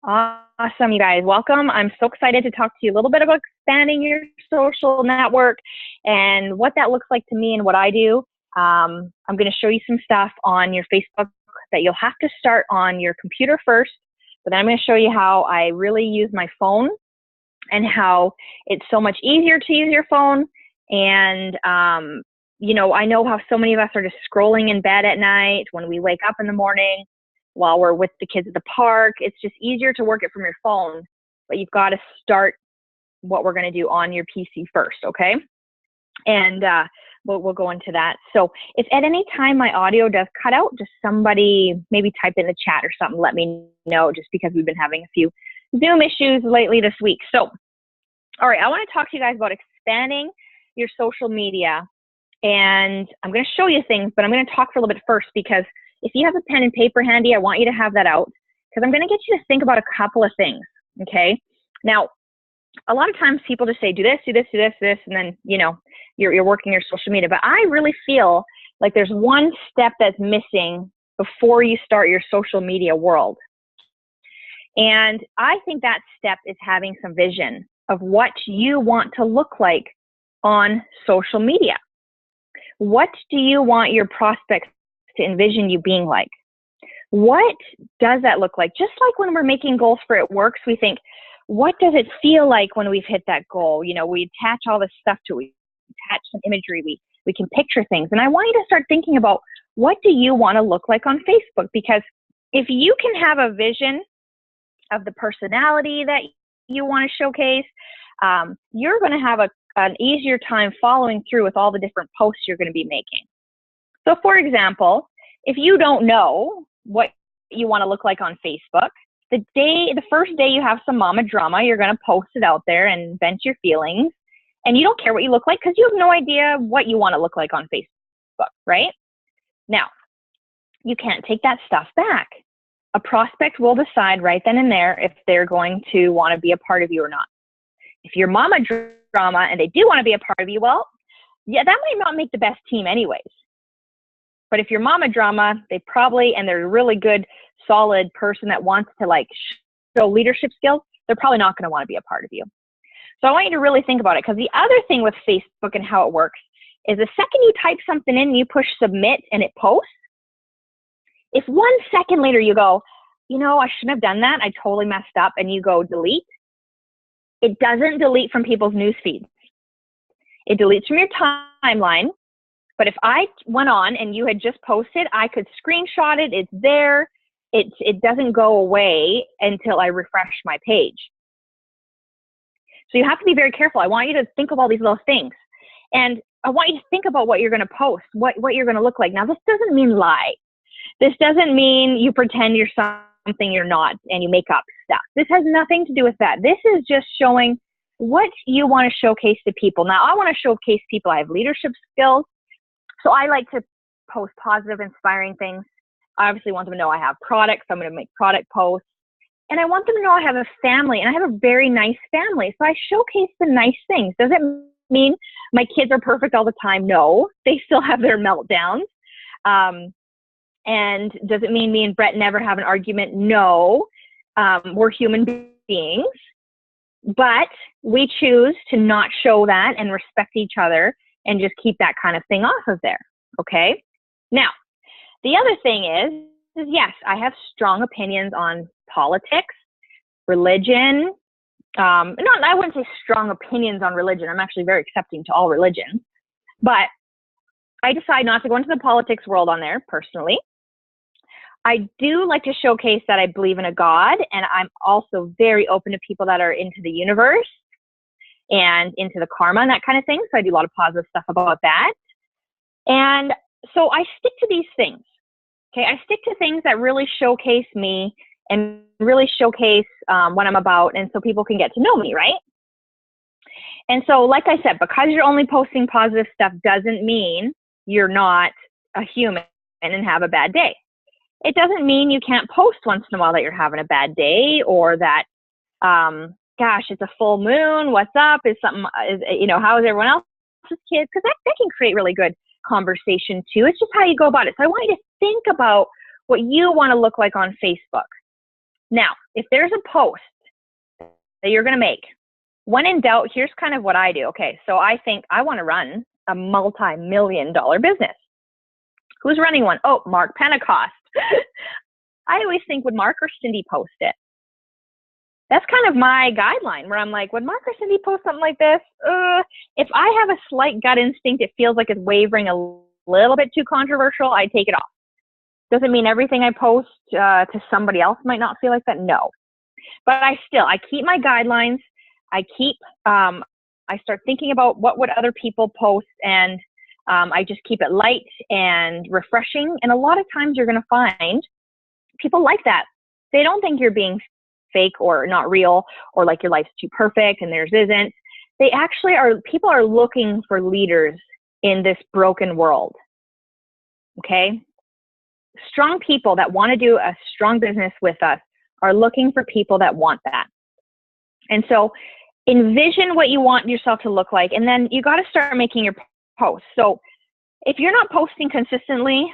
Awesome, you guys. Welcome. I'm so excited to talk to you a little bit about expanding your social network and what that looks like to me and what I do. I'm going to show you some stuff on your Facebook that you'll have to start on your computer first, but then I'm going to show you how I really use my phone and how it's so much easier to use your phone. And, I know how so many of us are just scrolling in bed at night when we wake up in the morning while we're with the kids at the park. It's just easier to work it from your phone, but you've got to start what we're going to do on your PC first, okay? And we'll go into that. So if at any time my audio does cut out, just somebody maybe type in the chat or something, let me know, just because we've been having a few Zoom issues lately this week. So, all right, I want to talk to you guys about expanding your social media. And I'm going to show you things, but I'm going to talk for a little bit first, because if you have a pen and paper handy, I want you to have that out, because I'm going to get you to think about a couple of things, okay? Now, a lot of times people just say, do this, do this, do this, this, and then, you're working your social media. But I really feel like there's one step that's missing before you start your social media world. And I think that step is having some vision of what you want to look like on social media. What do you want your prospects to envision you being like? What does that look like? Just like when we're making goals for It Works, we think, what does it feel like when we've hit that goal? We attach all this stuff to it. We attach some imagery. We can picture things. And I want you to start thinking about, what do you want to look like on Facebook? Because if you can have a vision of the personality that you want to showcase, you're going to have an easier time following through with all the different posts you're going to be making. So for example, if you don't know what you want to look like on Facebook, the first day you have some mama drama, you're going to post it out there and vent your feelings, and you don't care what you look like because you have no idea what you want to look like on Facebook, right? Now, you can't take that stuff back. A prospect will decide right then and there if they're going to want to be a part of you or not. If you're mama drama and they do want to be a part of you, well, yeah, that might not make the best team anyways. But if you're mama drama, and they're a really good, solid person that wants to show leadership skills, they're probably not going to want to be a part of you. So I want you to really think about it, because the other thing with Facebook and how it works is the second you type something in and you push submit and it posts, if 1 second later you go, I shouldn't have done that, I totally messed up, and you go delete, it doesn't delete from people's news feeds. It deletes from your timeline. But if I went on and you had just posted, I could screenshot it. It's there. It doesn't go away until I refresh my page. So you have to be very careful. I want you to think of all these little things. And I want you to think about what you're going to post, what you're going to look like. Now, this doesn't mean lie. This doesn't mean you pretend you're something you're not and you make up stuff. This has nothing to do with that. This is just showing what you want to showcase to people. Now, I want to showcase people I have leadership skills. So I like to post positive, inspiring things. I obviously want them to know I have products. I'm going to make product posts. And I want them to know I have a family, and I have a very nice family. So I showcase the nice things. Does it mean my kids are perfect all the time? No, they still have their meltdowns. And does it mean me and Brett never have an argument? No, we're human beings. But we choose to not show that and respect each other and just keep that kind of thing off of there, okay? Now, the other thing is yes, I have strong opinions on politics, religion. I wouldn't say strong opinions on religion. I'm actually very accepting to all religions. But I decide not to go into the politics world on there, personally. I do like to showcase that I believe in a God, and I'm also very open to people that are into the universe and into the karma and that kind of thing. So I do a lot of positive stuff about that. And so I stick to these things. Okay, I stick to things that really showcase me and really showcase what I'm about, and so people can get to know me, right? And so, like I said, because you're only posting positive stuff doesn't mean you're not a human and have a bad day. It doesn't mean you can't post once in a while that you're having a bad day, or that gosh, it's a full moon, what's up? How is everyone else's kids? Because that can create really good conversation too. It's just how you go about it. So I want you to think about what you want to look like on Facebook. Now, if there's a post that you're going to make, when in doubt, here's kind of what I do. Okay, so I think I want to run a multi-million-dollar business. Who's running one? Oh, Mark Pentecost. I always think, would Mark or Cindy post it? That's kind of my guideline where I'm like, would Mark or Cindy post something like this? If I have a slight gut instinct, it feels like it's wavering a little bit too controversial, I take it off. Doesn't mean everything I post to somebody else might not feel like that. No. But I keep my guidelines. I start thinking about what would other people post, and I just keep it light and refreshing. And a lot of times you're going to find people like that. They don't think you're being fake or not real, or like your life's too perfect and theirs isn't. They actually are, people are looking for leaders in this broken world. Okay? Strong people that want to do a strong business with us are looking for people that want that. And so envision what you want yourself to look like, and then you got to start making your posts. So if you're not posting consistently,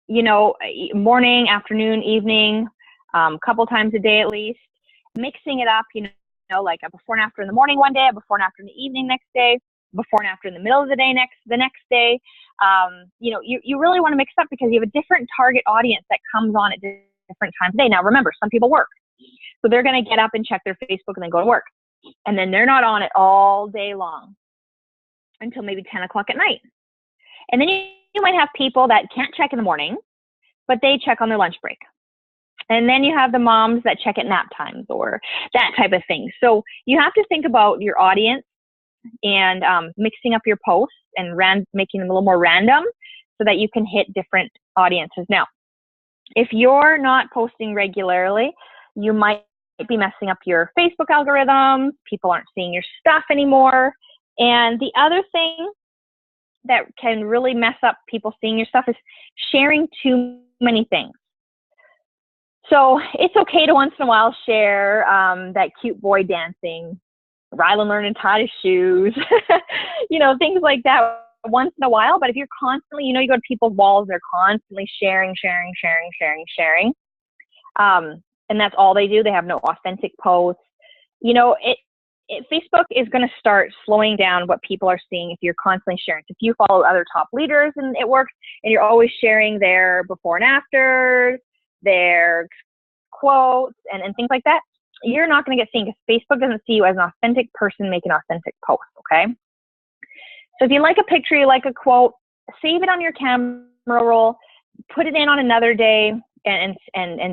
morning, afternoon, evening, couple times a day at least, mixing it up, like a before and after in the morning one day, a before and after in the evening next day, before and after in the middle of the day the next day. You really want to mix up, because you have a different target audience that comes on at different times of day. Now remember, some people work, so they're going to get up and check their Facebook and then go to work, and then they're not on it all day long until maybe 10 o'clock at night. And then you might have people that can't check in the morning, but they check on their lunch break. And then you have the moms that check at nap times or that type of thing. So you have to think about your audience and mixing up your posts and making them a little more random so that you can hit different audiences. Now, if you're not posting regularly, you might be messing up your Facebook algorithms. People aren't seeing your stuff anymore. And the other thing that can really mess up people seeing your stuff is sharing too many things. So it's okay to once in a while share that cute boy dancing, Rylan learning to tie his shoes, things like that once in a while. But if you're constantly, you go to people's walls, they're constantly sharing. And that's all they do. They have no authentic posts. Facebook is going to start slowing down what people are seeing if you're constantly sharing. So if you follow other top leaders and it works, and you're always sharing their before and afters, their quotes and things like that, you're not going to get seen, because Facebook doesn't see you as an authentic person making authentic posts. Okay. So if you like a picture, you like a quote, save it on your camera roll, put it in on another day, and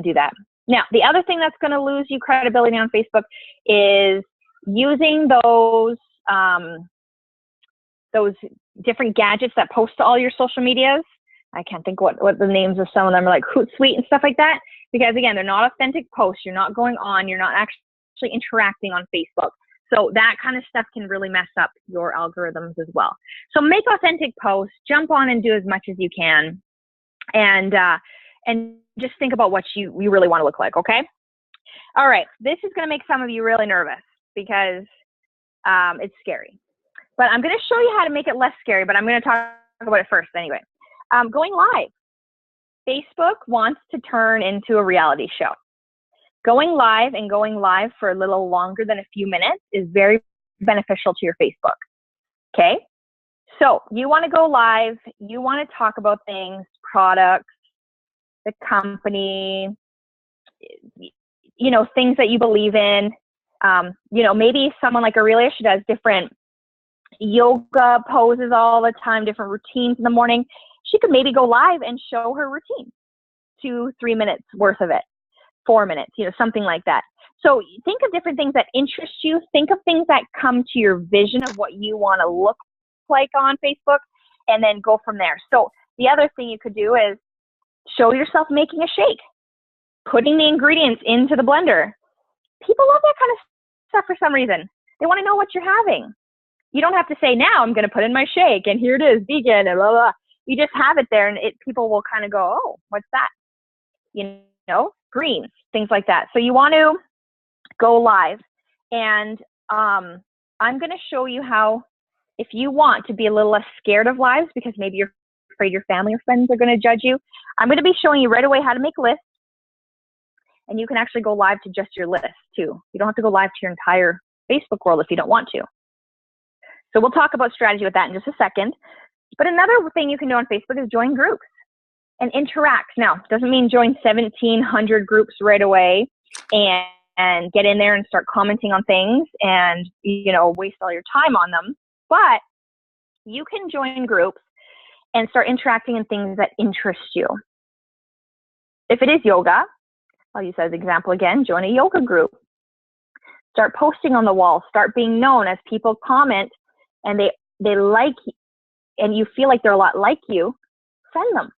do that. Now, the other thing that's going to lose you credibility on Facebook is using those different gadgets that post to all your social medias. I can't think what the names of some of them are, like Hootsuite and stuff like that, because again, they're not authentic posts. You're not going on, you're not actually interacting on Facebook. So that kind of stuff can really mess up your algorithms as well. So make authentic posts, jump on and do as much as you can, and just think about what you really want to look like. Okay. All right. This is going to make some of you really nervous, because it's scary, but I'm going to show you how to make it less scary, but I'm going to talk about it first anyway. Going live. Facebook wants to turn into a reality show. Going live for a little longer than a few minutes is very beneficial to your Facebook. Okay. So you want to go live. You want to talk about things, products, the company, things that you believe in. Maybe someone like Aurelia, she does different yoga poses all the time, different routines in the morning. She could maybe go live and show her routine, 2-3 minutes worth of it, 4 minutes, something like that. So think of different things that interest you. Think of things that come to your vision of what you want to look like on Facebook, and then go from there. So the other thing you could do is show yourself making a shake, putting the ingredients into the blender. People love that kind of stuff for some reason. They want to know what you're having. You don't have to say, now I'm going to put in my shake and here it is, vegan and blah, blah. You just have it there, and people will kind of go, oh, what's that? Greens, things like that. So you want to go live, and I'm going to show you how, if you want to be a little less scared of lives, because maybe you're afraid your family or friends are going to judge you, I'm going to be showing you right away how to make lists and you can actually go live to just your list too. You don't have to go live to your entire Facebook world if you don't want to. So we'll talk about strategy with that in just a second. But another thing you can do on Facebook is join groups and interact. Now, it doesn't mean join 1,700 groups right away and get in there and start commenting on things and, you know, waste all your time on them. But you can join groups and start interacting in things that interest you. If it is yoga, I'll use that as an example again, join a yoga group. Start posting on the wall, start being known as people comment and they like you and you feel like they're a lot like you, friend them,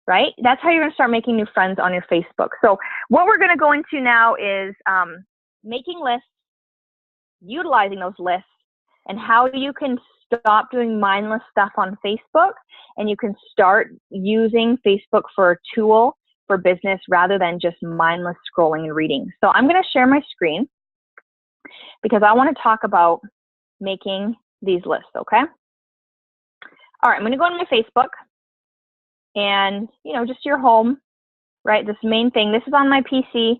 right? That's how you're gonna start making new friends on your Facebook. So what we're gonna go into now is making lists, utilizing those lists, and how you can stop doing mindless stuff on Facebook and you can start using Facebook for a tool for business rather than just mindless scrolling and reading. So I'm going to share my screen because I want to talk about making these lists, okay? All right, I'm going to go into my Facebook and, you know, just your home, right? This main thing, this is on my PC.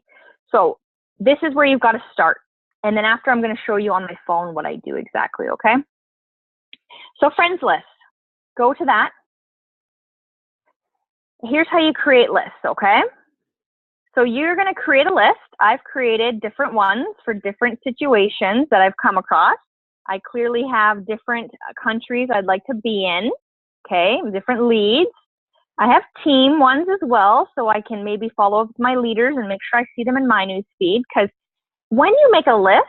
So this is where you've got to start. And then after I'm going to show you on my phone what I do exactly, okay? So friends list, go to that. Here's how you create lists, okay? So you're going to create a list. I've created different ones for different situations that I've come across. I clearly have different countries I'd like to be in, okay? Different leads. I have team ones as well, so I can maybe follow up with my leaders and make sure I see them in my news feed. Because when you make a list,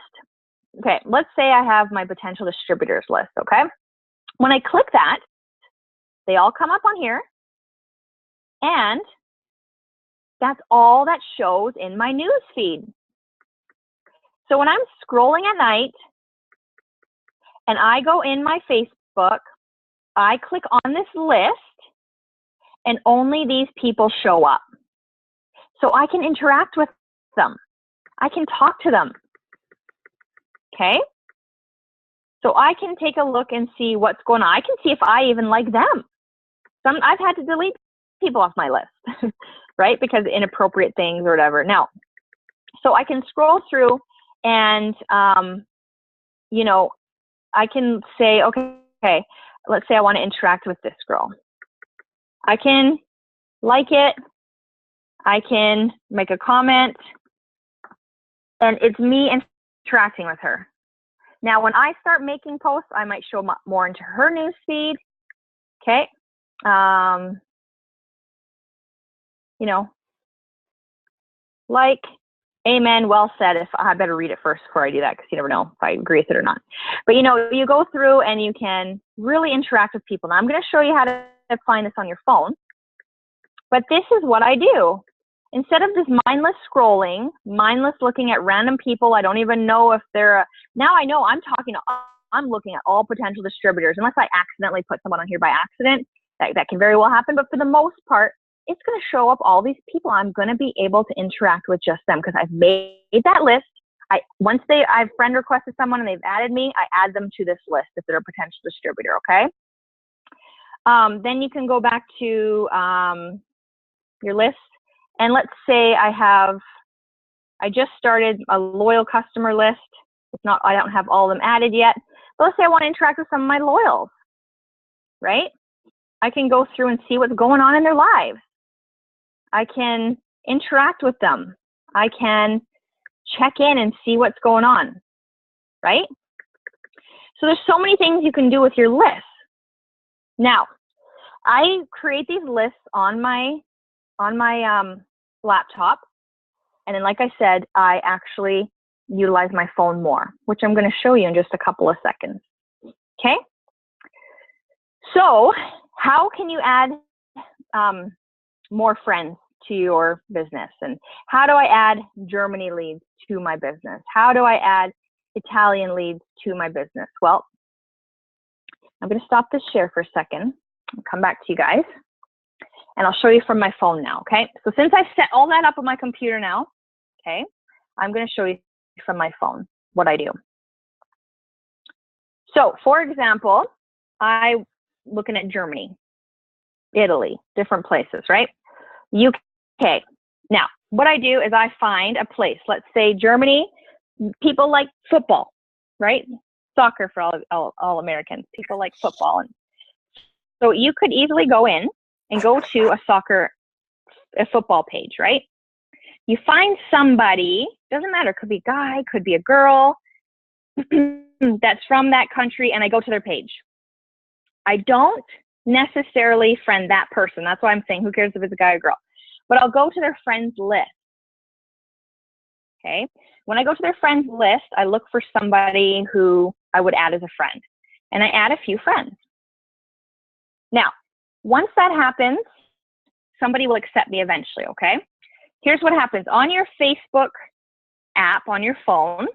okay, let's say I have my potential distributors list, okay? When I click that, they all come up on here, and that's all that shows in my news feed. So when I'm scrolling at night and I go in my Facebook, I click on this list and only these people show up. So I can interact with them. I can talk to them, okay? So I can take a look and see what's going on. I can see if I even like them. I've had to delete people off my list, right? Because inappropriate things or whatever. Now, so I can scroll through and, you know, I can say, okay, let's say I want to interact with this girl. I can like it. I can make a comment. And it's me interacting with her. Now, when I start making posts, I might show more into her news feed. Okay. You know, like, amen, well said. If I better read it first before I do that, because you never know if I agree with it or not. But you know, you go through and you can really interact with people. Now, I'm going to show you how to find this on your phone. But this is what I do. Instead of this mindless scrolling, mindless looking at random people, I don't even know if they're, now I know I'm looking at all potential distributors, unless I accidentally put someone on here by accident. That can very well happen, but for the most part, it's going to show up all these people. I'm going to be able to interact with just them because I've made that list. Once I've friend requested someone and they've added me, I add them to this list if they're a potential distributor, okay? Then you can go back to your list. And let's say I just started a loyal customer list. It's not, I don't have all of them added yet. But let's say I want to interact with some of my loyals, right? I can go through and see what's going on in their lives. I can interact with them. I can check in and see what's going on, right? So there's so many things you can do with your list. Now, I create these lists on my laptop, and then like I said, I actually utilize my phone more, which I'm going to show you in just a couple of seconds. Okay? So how can you add more friends to your business? And how do I add Germany leads to my business? How do I add Italian leads to my business? Well, I'm going to stop this share for a second. I'll come back to you guys. And I'll show you from my phone now, okay? So since I set all that up on my computer now, okay, I'm going to show you from my phone what I do. So, for example, I'm looking at Germany, Italy, different places, right? UK. Now, what I do is I find a place, let's say Germany, people like football, right? Soccer for all Americans, people like football. And so you could easily go in and go to a football page, right? You find somebody, doesn't matter, could be a guy, could be a girl, that's from that country, and I go to their page. I don't necessarily friend that person. That's why I'm saying who cares if it's a guy or girl. But I'll go to their friends list. Okay? When I go to their friends list, I look for somebody who I would add as a friend. And I add a few friends. Now, once that happens, somebody will accept me eventually, okay? Here's what happens. On your Facebook app, on your phone,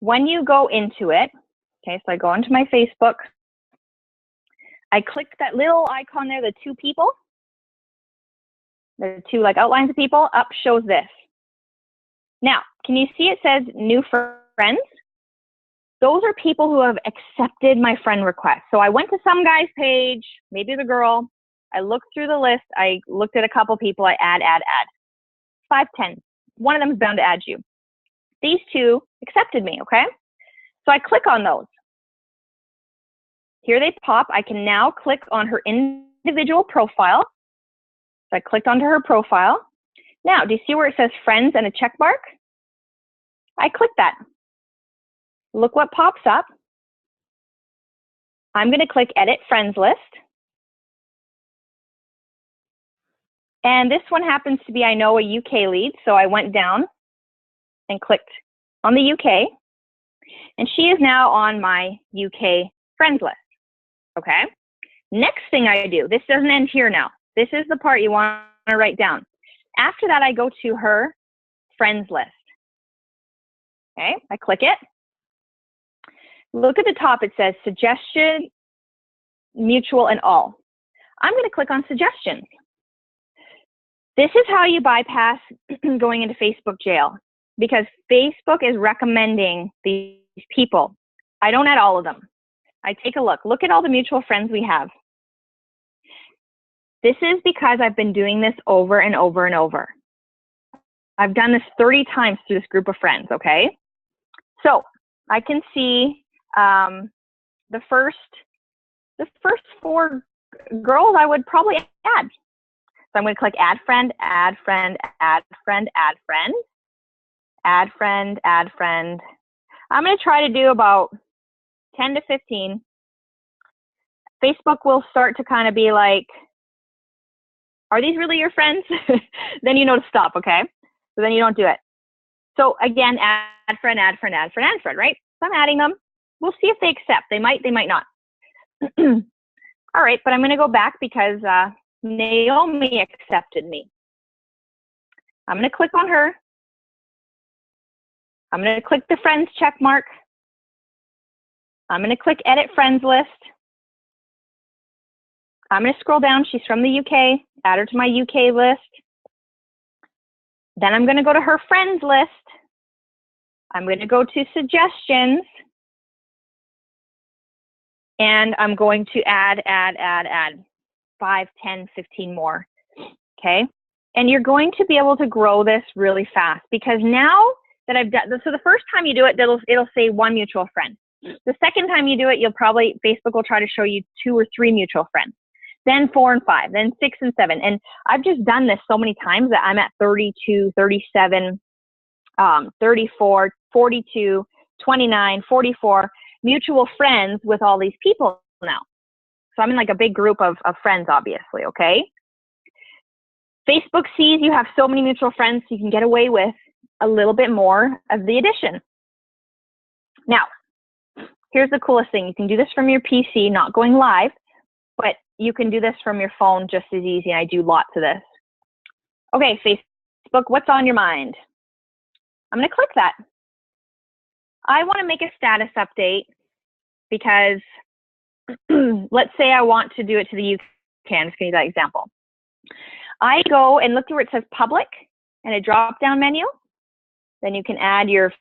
when you go into it, okay, so I go into my Facebook, I click that little icon there, the two people, the two like outlines of people, up shows this. Now, can you see it says new friends? Those are people who have accepted my friend request. So I went to some guy's page, maybe the girl, I looked through the list, I looked at a couple people, I add. 5, 10. One of them is bound to add you. These two accepted me, okay? So I click on those. Here they pop. I can now click on her individual profile. So I clicked onto her profile. Now, do you see where it says friends and a check mark? I click that. Look what pops up. I'm going to click edit friends list. And this one happens to be, I know, a UK lead. So I went down and clicked on the UK. And she is now on my UK friends list. Okay. Next thing I do, this doesn't end here now. This is the part you want to write down. After that, I go to her friends list. Okay. I click it. Look at the top. It says suggestion, mutual, and all. I'm going to click on suggestions. This is how you bypass going into Facebook jail, because Facebook is recommending these people. I don't add all of them. I take a look. Look at all the mutual friends we have. This is because I've been doing this over and over and over. I've done this 30 times through this group of friends, okay? So I can see the first 4 girls I would probably add. So I'm going to click add friend, add friend, add friend, add friend, add friend, add friend. I'm going to try to do about 10 to 15. Facebook will start to kind of be like, are these really your friends? Then you know to stop, okay? So then you don't do it. So again, add friend, add friend, add friend, add friend, right? So I'm adding them. We'll see if they accept. They might not. All right, but I'm going to go back because Naomi accepted me. I'm going to click on her. I'm going to click the friends check mark. I'm going to click edit friends list. I'm going to scroll down. She's from the UK. Add her to my UK list. Then I'm going to go to her friends list. I'm going to go to suggestions. And I'm going to add 5, 10, 15 more. Okay. And you're going to be able to grow this really fast, because now that I've done, so the first time you do it, it'll say 1 mutual friend. The second time you do it, Facebook will try to show you 2 or 3 mutual friends, then 4 and 5, then 6 and 7. And I've just done this so many times that I'm at 32, 37, 34, 42, 29, 44 mutual friends with all these people now. So I'm in like a big group of friends, obviously, okay? Facebook sees you have so many mutual friends, so you can get away with a little bit more of the addition. Now, here's the coolest thing. You can do this from your PC, not going live, but you can do this from your phone just as easy. I do lots of this. Okay, Facebook, what's on your mind? I'm going to click that. I want to make a status update because let's say I want to do it to the UK. I'm just going to use that example. I go and look where it says public and a drop-down menu. Then you can add your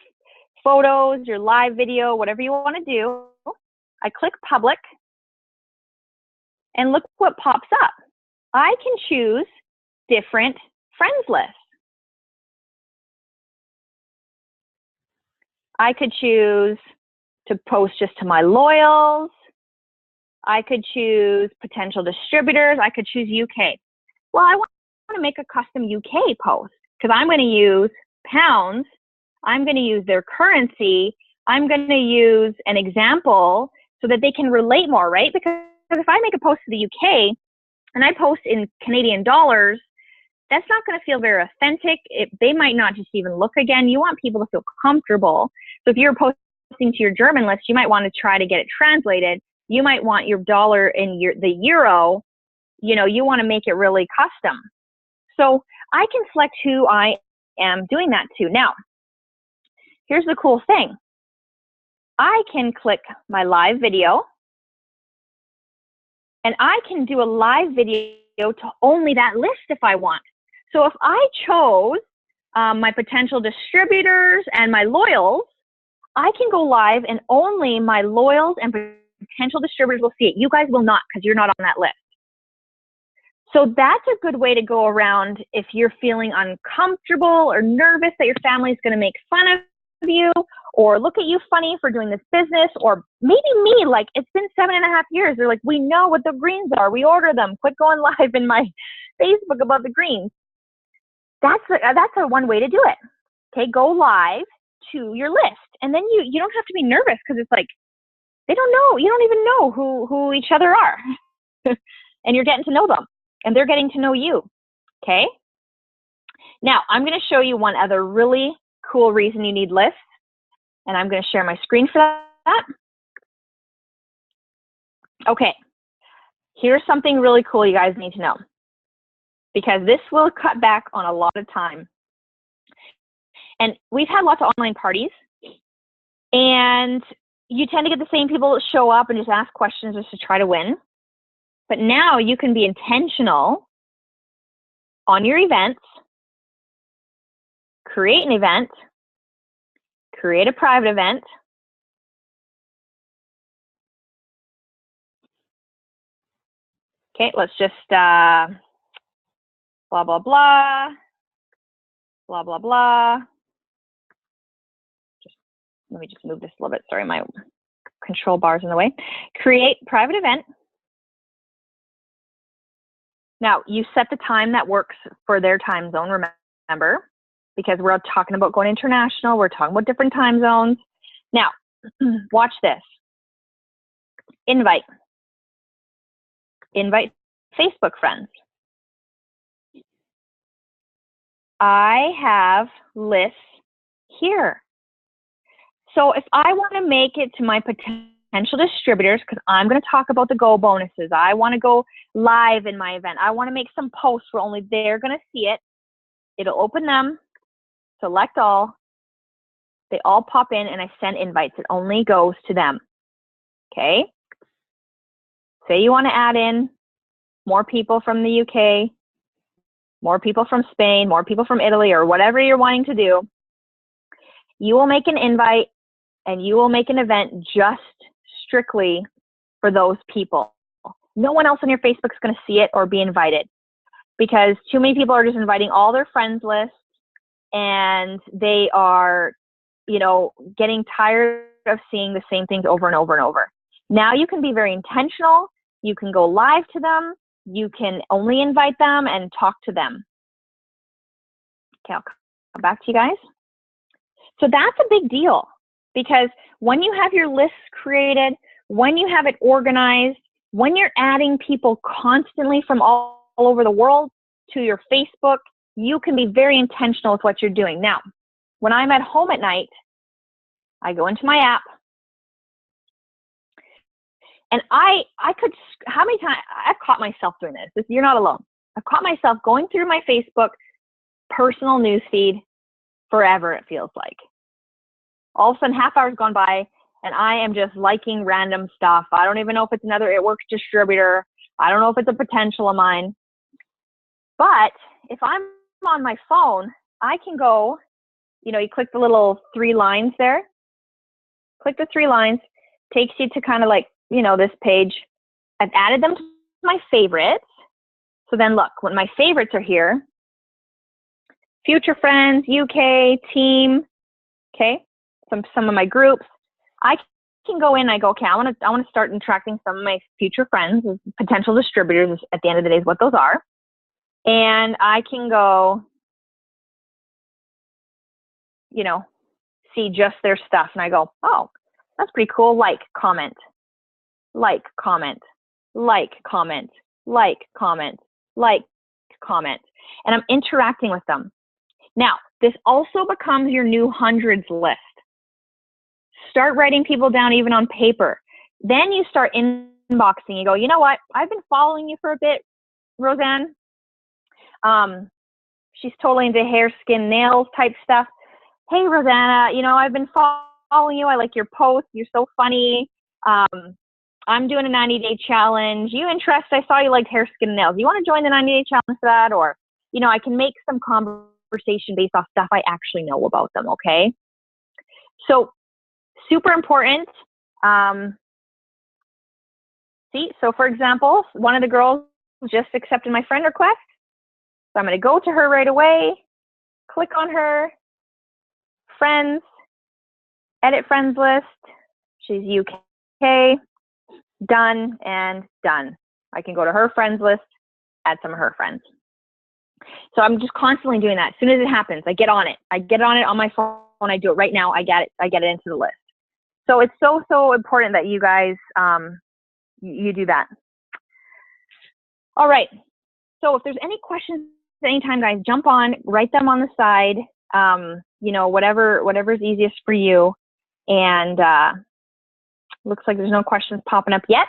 photos, your live video, whatever you want to do. I click public and look what pops up. I can choose different friends lists. I could choose to post just to my loyals. I could choose potential distributors. I could choose UK. Well, I want to make a custom UK post because I'm going to use pounds. I'm going to use their currency. I'm going to use an example so that they can relate more, right? Because if I make a post to the UK and I post in Canadian dollars, that's not going to feel very authentic. They might not just even look again. You want people to feel comfortable. So if you're posting to your German list, you might want to try to get it translated. You might want your dollar in the euro. You want to make it really custom. So I can select who I am doing that to. Now, here's the cool thing. I can click my live video, and I can do a live video to only that list if I want. So if I chose my potential distributors and my loyals, I can go live and only my loyals and potential distributors will see it. You guys will not, because you're not on that list. So that's a good way to go around if you're feeling uncomfortable or nervous that your family is going to make fun of you or look at you funny for doing this business, or maybe me, like it's been 7.5 years. They're like, we know what the greens are. We order them. Quit going live in my Facebook about the greens. That's a one way to do it. Okay, go live to your list. And then you don't have to be nervous because it's like, they don't know. You don't even know who each other are. And you're getting to know them. And they're getting to know you. Okay? Now, I'm going to show you one other really cool reason you need lists. And I'm going to share my screen for that. Okay. Here's something really cool you guys need to know, because this will cut back on a lot of time. And we've had lots of online parties, and you tend to get the same people that show up and just ask questions just to try to win. But now you can be intentional on your events, create an event, create a private event, okay, let's just blah, blah, blah, blah, blah, blah. Let me just move this a little bit. Sorry, my control bar is in the way. Create private event. Now, you set the time that works for their time zone, remember, because we're talking about going international. We're talking about different time zones. Now, watch this. Invite. Invite Facebook friends. I have lists here. So if I want to make it to my potential distributors, because I'm going to talk about the Go bonuses, I want to go live in my event, I want to make some posts where only they're going to see it. It'll open them, select all, they all pop in, and I send invites. It only goes to them. Okay? Say you want to add in more people from the UK, more people from Spain, more people from Italy, or whatever you're wanting to do. You will make an invite and you will make an event just strictly for those people. No one else on your Facebook is going to see it or be invited, because too many people are just inviting all their friends lists, and they are, getting tired of seeing the same things over and over and over. Now you can be very intentional. You can go live to them. You can only invite them and talk to them. Okay, I'll come back to you guys. So that's a big deal, because when you have your lists created, when you have it organized, when you're adding people constantly from all over the world to your Facebook, you can be very intentional with what you're doing. Now, when I'm at home at night, I go into my app, and I could, how many times, I've caught myself doing this. You're not alone. I've caught myself going through my Facebook personal news feed forever, it feels like. All of a sudden, half hour's gone by, and I am just liking random stuff. I don't even know if it's another It Works distributor. I don't know if it's a potential of mine. But if I'm on my phone, I can go, you click the little 3 lines there. Click the 3 lines, takes you to kind of like, this page. I've added them to my favorites. So then look, when my favorites are here, Future Friends, UK, Team, okay? some of my groups, I can go in, I go, okay, I want to start attracting some of my future friends, potential distributors at the end of the day is what those are. And I can go, you know, see just their stuff. And I go, oh, that's pretty cool. Like, comment, like, comment, like, comment, like, comment, like, comment. And I'm interacting with them. Now, this also becomes your new hundreds list. Start writing people down even on paper. Then you start inboxing. You go, you know what? I've been following you for a bit, Roseanne. She's totally into hair, skin, nails type stuff. Hey, Rosanna, you know, I've been following you. I like your posts. You're so funny. I'm doing a 90-day challenge. You interested? I saw you liked hair, skin, and nails. You want to join the 90-day challenge for that? Or, you know, I can make some conversation based off stuff I actually know about them, okay? So, super important. See, so for example, one of the girls just accepted my friend request. So I'm going to go to her right away, click on her, friends, edit friends list. She's UK, done and done. I can go to her friends list, add some of her friends. So I'm just constantly doing that. As soon as it happens, I get on it. I get on it on my phone. I do it right now. I get it into the list. So it's so important that you guys, you do that. All right. So if there's any questions anytime, guys, jump on, write them on the side, you know, whatever's easiest for you. And looks like there's no questions popping up yet.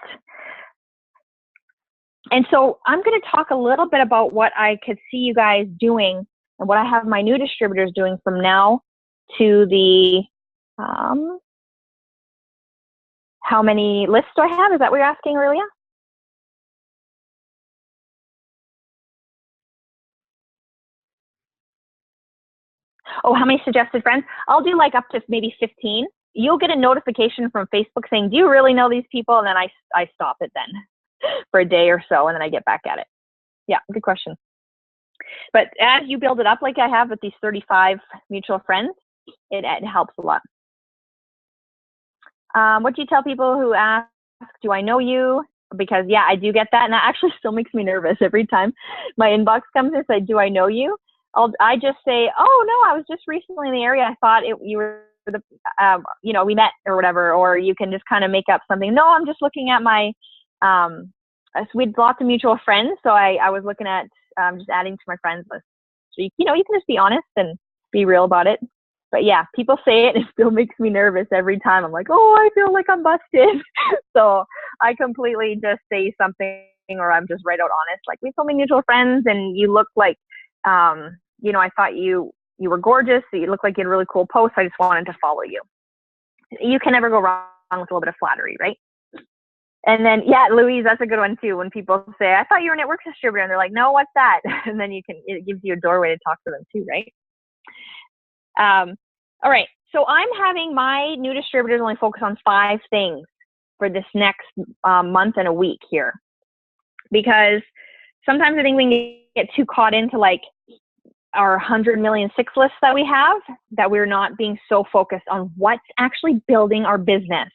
And so I'm going to talk a little bit about what I could see you guys doing and what I have my new distributors doing from now to the, how many lists do I have? Is that what you're asking, Aurelia? Oh, how many suggested friends? I'll do like up to maybe 15. You'll get a notification from Facebook saying, do you really know these people? And then I stop it then for a day or so, and then I get back at it. Yeah, good question. But as you build it up like I have with these 35 mutual friends, it helps a lot. What do you tell people who ask, do I know you? Because yeah, I do get that. And that actually still makes me nervous every time my inbox comes in and say, do I know you? I just say, oh no, I was just recently in the area. I thought you were the, you know, we met or whatever, or you can just kind of make up something. No, I'm just looking at my, we had lots of mutual friends. So I was looking at just adding to my friends list. So, you know, you can just be honest and be real about it. But yeah, people say it, it still makes me nervous every time. I'm like, oh, I feel like I'm busted. So I completely just say something, or I'm just right out honest. Like, we have so many mutual friends and you look like, you know, I thought you were gorgeous. So you look like you had a really cool post. I just wanted to follow you. You can never go wrong with a little bit of flattery, right? And then, yeah, Louise, that's a good one too. When people say, I thought you were a network distributor, and they're like, no, what's that? And then it gives you a doorway to talk to them too, right? All right. So I'm having my new distributors only focus on 5 things for this next month and a week here, because sometimes I think we can get too caught into like our 100 million 6 lists that we have, that we're not being so focused on what's actually building our business.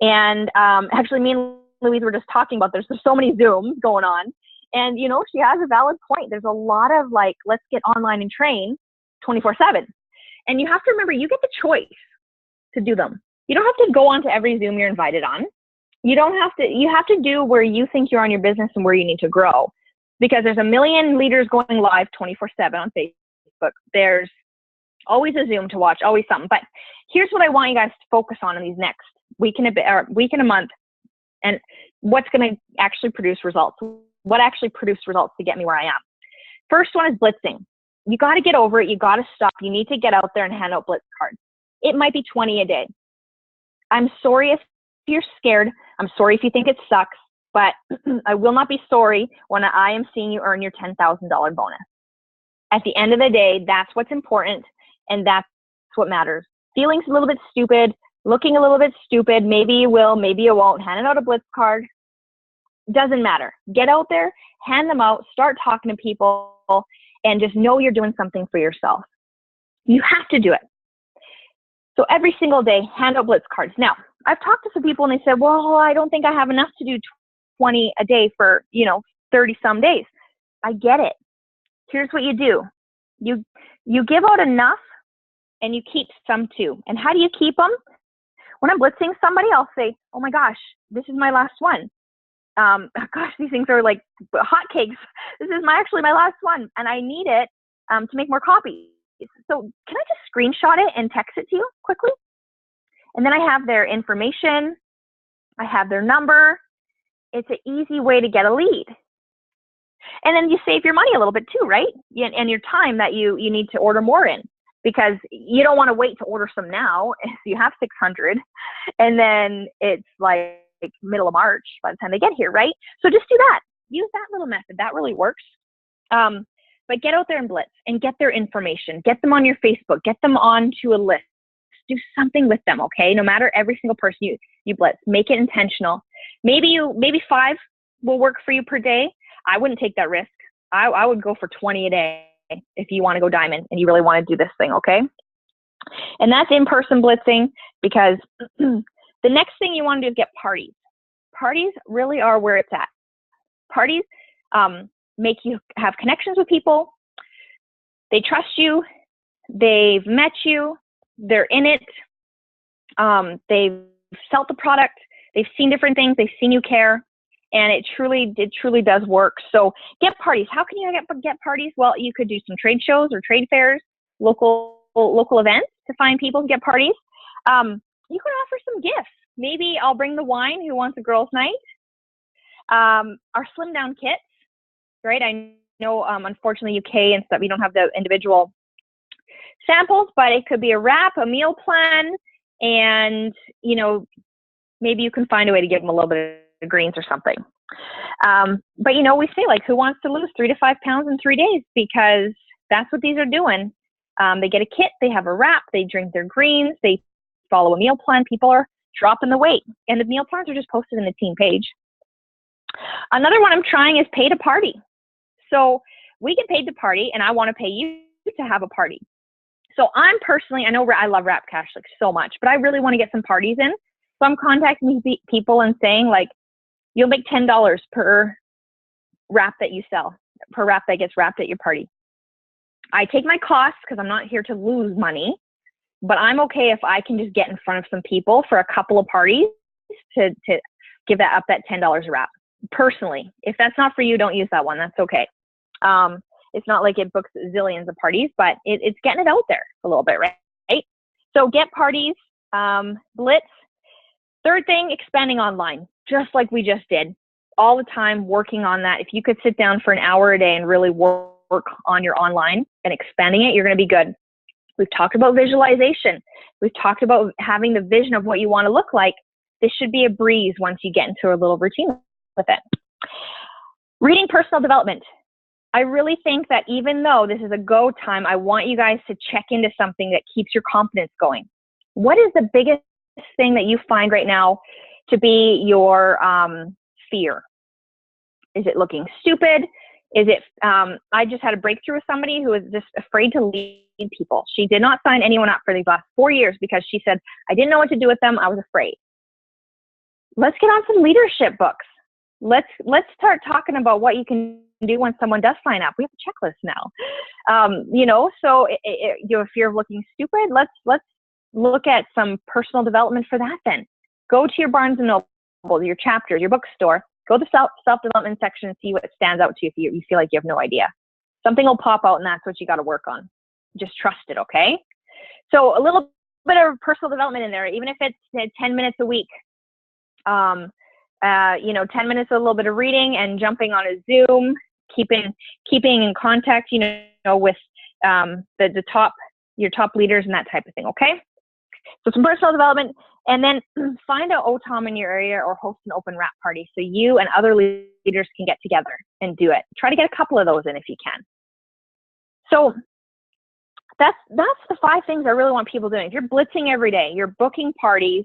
And actually, me and Louise were just talking about this. There's so many Zooms going on. And, you know, she has a valid point. There's a lot of like, let's get online and train 24/7. And you have to remember, you get the choice to do them. You don't have to go on to every Zoom you're invited on. You have to do where you think you're on your business and where you need to grow. Because there's a million leaders going live 24/7 on Facebook. There's always a Zoom to watch, always something. But here's what I want you guys to focus on in these next week and a month, and what's going to actually produce results. What actually produced results to get me where I am. First one is blitzing. You got to get over it. You got to stop. You need to get out there and hand out blitz cards. It might be 20 a day. I'm sorry if you're scared. I'm sorry if you think it sucks, but I will not be sorry when I am seeing you earn your $10,000 bonus. At the end of the day, that's what's important, and that's what matters. Feeling's a little bit stupid, looking a little bit stupid. Maybe you will, maybe you won't. Handing out a blitz card doesn't matter. Get out there, hand them out, start talking to people, and just know you're doing something for yourself. You have to do it. So every single day, hand out Blitz cards. Now, I've talked to some people and they said, well, I don't think I have enough to do 20 a day for, 30 some days. I get it. Here's what you do. You give out enough and you keep some too. And how do you keep them? When I'm blitzing somebody, I'll say, oh my gosh, this is my last one. Gosh, these things are like hotcakes. This is actually my last one, and I need it to make more copies. So can I just screenshot it and text it to you quickly? And then I have their information. I have their number. It's an easy way to get a lead. And then you save your money a little bit too, right? And your time that you need to order more in, because you don't want to wait to order some now if you have 600 and then it's like middle of March by the time they get here, right? So just do that. Use that little method. That really works. But get out there and blitz and get their information. Get them on your Facebook. Get them onto a list. Do something with them, okay? No matter every single person you blitz, make it intentional. Maybe 5 will work for you per day. I wouldn't take that risk. I would go for 20 a day if you want to go diamond and you really want to do this thing, okay? And that's in-person blitzing, because the next thing you want to do is get parties. Parties really are where it's at. Parties make you have connections with people. They trust you. They've met you. They're in it. They've felt the product. They've seen different things. They've seen you care. And it truly does work. So get parties. How can you get parties? Well, you could do some trade shows or trade fairs, local events to find people to get parties. You can offer some gifts. Maybe I'll bring the wine. Who wants a girls' night? Our slim down kits, right? I know, unfortunately, UK and stuff, you don't have the individual samples, but it could be a wrap, a meal plan, and maybe you can find a way to give them a little bit of greens or something. But we say, like, who wants to lose 3 to 5 pounds in 3 days? Because that's what these are doing. They get a kit, they have a wrap, they drink their greens, they follow a meal plan. People are dropping the weight, and the meal plans are just posted in the team page. Another one I'm trying is pay to party. So we get paid to party, and I want to pay you to have a party. So I know I love Wrap Cash like so much, but I really want to get some parties in. So I'm contacting these people and saying, like, you'll make $10 per wrap that you sell, per wrap that gets wrapped at your party. I take my costs because I'm not here to lose money, but I'm okay if I can just get in front of some people for a couple of parties to give that $10 a wrap. Personally, if that's not for you, don't use that one. That's okay. It's not like it books zillions of parties, but it's getting it out there a little bit, right? So get parties, blitz. Third thing, expanding online, just like we just did. All the time working on that. If you could sit down for an hour a day and really work on your online and expanding it, you're going to be good. We've talked about visualization. We've talked about having the vision of what you want to look like. This should be a breeze once you get into a little routine with it. Reading personal development. I really think that even though this is a go time, I want you guys to check into something that keeps your confidence going. What is the biggest thing that you find right now to be your fear? Is it looking stupid? Is it, I just had a breakthrough with somebody who was just afraid to lead people. She did not sign anyone up for these last 4 years because she said, I didn't know what to do with them. I was afraid. Let's get on some leadership books. Let's start talking about what you can do when someone does sign up. We have a checklist now. So you have fear of looking stupid. Let's look at some personal development for that then. Go to your Barnes & Noble, your Chapters, your bookstore. Go to the self-development section and see what stands out to you if you feel like you have no idea. Something will pop out and that's what you got to work on. Just trust it, okay? So a little bit of personal development in there, even if it's 10 minutes a week. 10 minutes, a little bit of reading and jumping on a Zoom, keeping in contact, with your top leaders and that type of thing, okay? So some personal development, and then find an OTOM in your area or host an open wrap party so you and other leaders can get together and do it. Try to get a couple of those in if you can. So that's the 5 things I really want people doing. If you're blitzing every day, you're booking parties,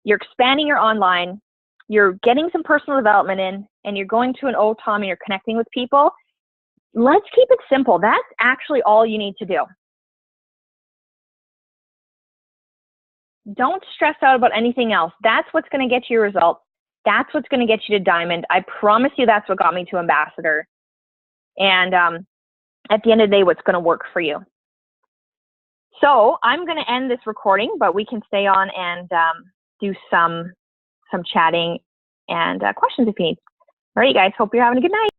you're expanding your online, you're getting some personal development in, and you're going to an OTOM and you're connecting with people, let's keep it simple. That's actually all you need to do. Don't stress out about anything else. That's what's going to get you your results. That's what's going to get you to diamond. I promise you that's what got me to ambassador. And at the end of the day, what's going to work for you. So I'm going to end this recording, but we can stay on and do some chatting and questions if you need. All right, you guys. Hope you're having a good night.